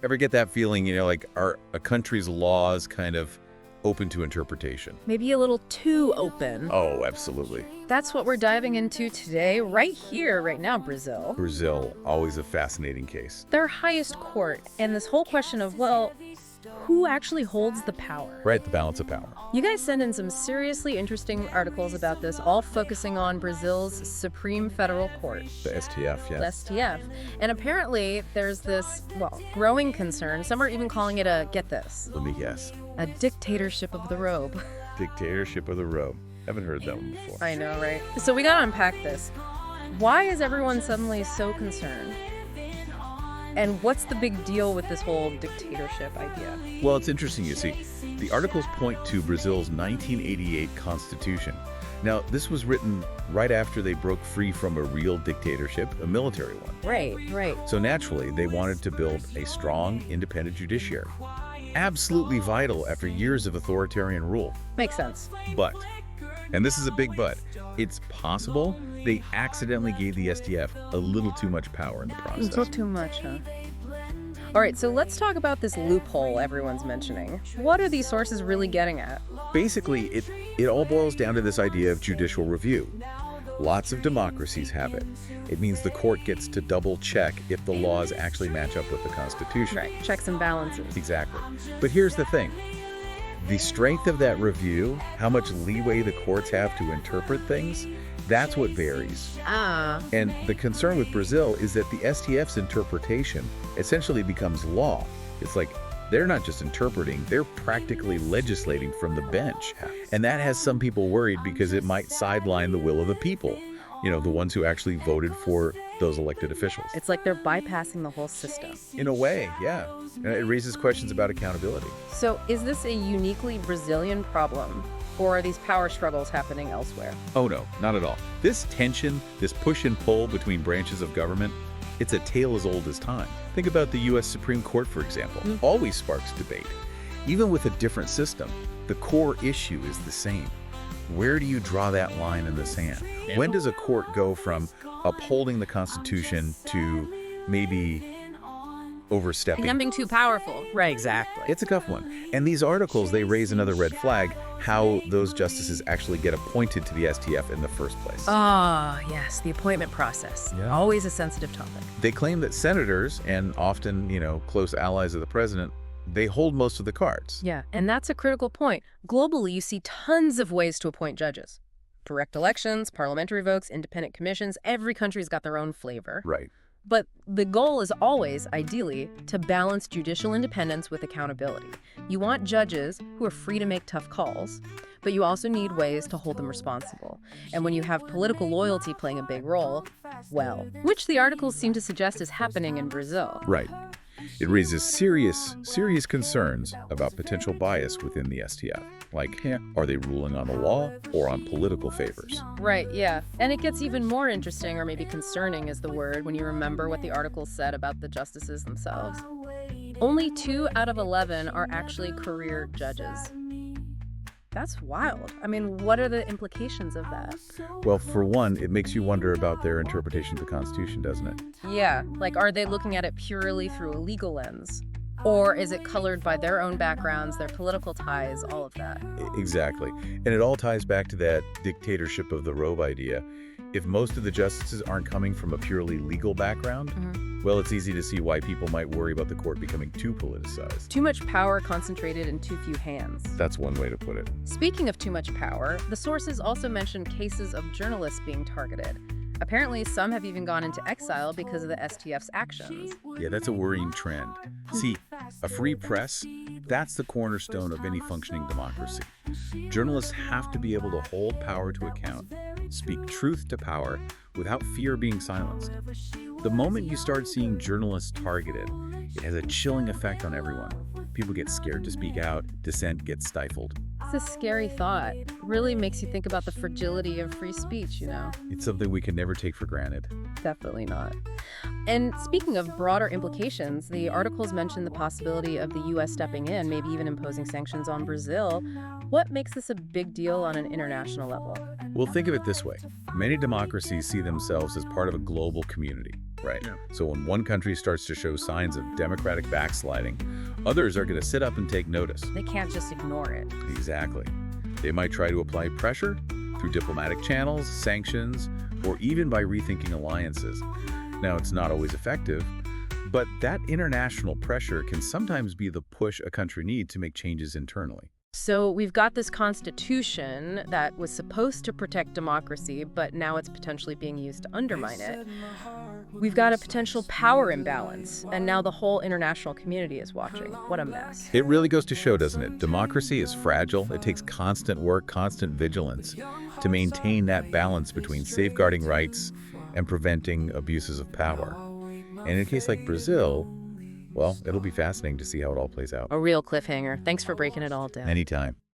Ever get that feeling, like are a country's laws kind of open to interpretation? Maybe a little too open. Oh, absolutely. That's what we're diving into today, right here, right now, Brazil. Brazil, always a fascinating case. Their highest court, and this whole question of, well, who actually holds the power? Right, the balance of power. You guys send in some seriously interesting articles about this, all focusing on Brazil's Supreme Federal Court. The STF, yeah. The STF. And apparently there's this, growing concern. Some are even calling it get this, Let me guess. a dictatorship of the Robe. Dictatorship of the Robe. Haven't heard that one before. I know, right? So we gotta unpack this. Why is everyone suddenly so concerned? And what's the big deal with this whole dictatorship idea? Well, it's interesting, you see. The articles point to Brazil's 1988 constitution. Now, this was written right after they broke free from a real dictatorship, a military one. Right. So naturally, they wanted to build a strong, independent judiciary. Absolutely vital after years of authoritarian rule. Makes sense. But, and this is a big but, it's possible they accidentally gave the STF a little too much power in the process. Not too much, huh? All right, so let's talk about this loophole everyone's mentioning. What are these sources really getting at? Basically, it all boils down to this idea of judicial review. Lots of democracies have it. It means the court gets to double check if the laws actually match up with the Constitution. Right, checks and balances. Exactly. But here's the thing. The strength of that review, how much leeway the courts have to interpret things, that's what varies. And the concern with Brazil is that the STF's interpretation essentially becomes law. It's like they're not just interpreting, they're practically legislating from the bench. And that has some people worried because it might sideline the will of the people, the ones who actually voted for those elected officials. It's like they're bypassing the whole system. In a way, yeah. And it raises questions about accountability. So is this a uniquely Brazilian problem? Or are these power struggles happening elsewhere? Oh no, not at all. This tension, this push and pull between branches of government, it's a tale as old as time. Think about the U.S. Supreme Court, for example. Always sparks debate. Even with a different system, the core issue is the same. Where do you draw that line in the sand? When does a court go from upholding the Constitution to maybe overstepping? Becoming too powerful. Right, exactly. It's a tough one. And these articles, they raise another red flag, how those justices actually get appointed to the STF in the first place. Yes, the appointment process. Yeah. Always a sensitive topic. They claim that senators, and often, close allies of the president, they hold most of the cards. Yeah, and that's a critical point. Globally, you see tons of ways to appoint judges. Direct elections, parliamentary votes, independent commissions. Every country's got their own flavor. Right. But the goal is always, ideally, to balance judicial independence with accountability. You want judges who are free to make tough calls, but you also need ways to hold them responsible. And when you have political loyalty playing a big role, which the articles seem to suggest is happening in Brazil. Right. It raises serious concerns about potential bias within the STF. Like, are they ruling on the law or on political favors? Right, yeah. And it gets even more interesting, or maybe concerning is the word, when you remember what the article said about the justices themselves. Only 2 out of 11 are actually career judges. That's wild. I mean, what are the implications of that? Well, for one, it makes you wonder about their interpretation of the Constitution, doesn't it? Yeah, like are they looking at it purely through a legal lens? Or is it colored by their own backgrounds, their political ties, all of that? Exactly. And it all ties back to that dictatorship of the Robe idea. If most of the justices aren't coming from a purely legal background, well, it's easy to see why people might worry about the court becoming too politicized. Too much power concentrated in too few hands. That's one way to put it. Speaking of too much power, the sources also mentioned cases of journalists being targeted. Apparently, some have even gone into exile because of the STF's actions. Yeah, that's a worrying trend. See, a free press, that's the cornerstone of any functioning democracy. Journalists have to be able to hold power to account, speak truth to power without fear of being silenced. The moment you start seeing journalists targeted, it has a chilling effect on everyone. People get scared to speak out, dissent gets stifled. It's a scary thought. Really makes you think about the fragility of free speech, It's something we can never take for granted. Definitely not. And speaking of broader implications, the articles mention the possibility of the U.S. stepping in, maybe even imposing sanctions on Brazil. What makes this a big deal on an international level? Well, think of it this way. Many democracies see themselves as part of a global community, right? Yeah. So when one country starts to show signs of democratic backsliding, others are going to sit up and take notice. They can't just ignore it. Exactly. They might try to apply pressure through diplomatic channels, sanctions, or even by rethinking alliances. Now, it's not always effective, but that international pressure can sometimes be the push a country needs to make changes internally. So we've got this constitution that was supposed to protect democracy, but now it's potentially being used to undermine it. We've got a potential power imbalance, and now the whole international community is watching. What a mess. It really goes to show, doesn't it? Democracy is fragile. It takes constant work, constant vigilance to maintain that balance between safeguarding rights and preventing abuses of power. And in a case like Brazil, well, it'll be fascinating to see how it all plays out. A real cliffhanger. Thanks for breaking it all down. Anytime.